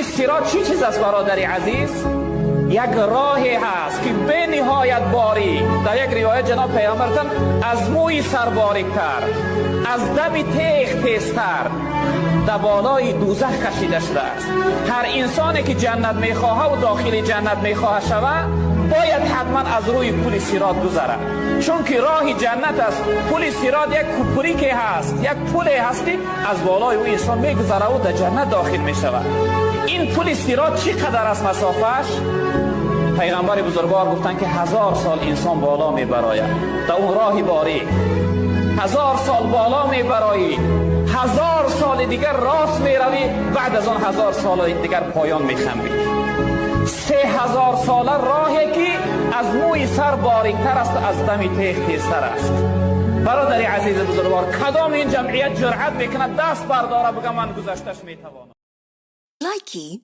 پل صراط چی چیز است برادر عزیز؟ یک راهی هست که به نهایت باریک، در یک روایت جناب پیامبرتن از موی سر باریکتر، از دم تیغ تیزتر در بالای دوزخ کشیده شده است. هر انسانی که جنت میخواه و داخل جنت میخواه شود باید حتما از روی پل صراط گذره، چون که راه جنت است. پل صراط یک کوپریکی هست، یک پلی هست که از بالای او انسان میگذره و در جنت داخل میشود. این پل صراط چقدر است مسافش؟ پیغمبر بزرگوار گفتن که 1000 سال انسان بالا میبراید در اون راه باریک، 1000 سال بالا میبرایی، 1000 سال دیگر راست میروی، بعد از آن 1000 سال دیگر پایان میخنبی. 3000 ساله راهی که از موی سر باریکتر است، از دم تیغ تیزتر است. برادر عزیز بزرگوار، کدام این جمعیت جرأت میکنه دست برداره بگه من گذشتش میتوانم؟ لایکی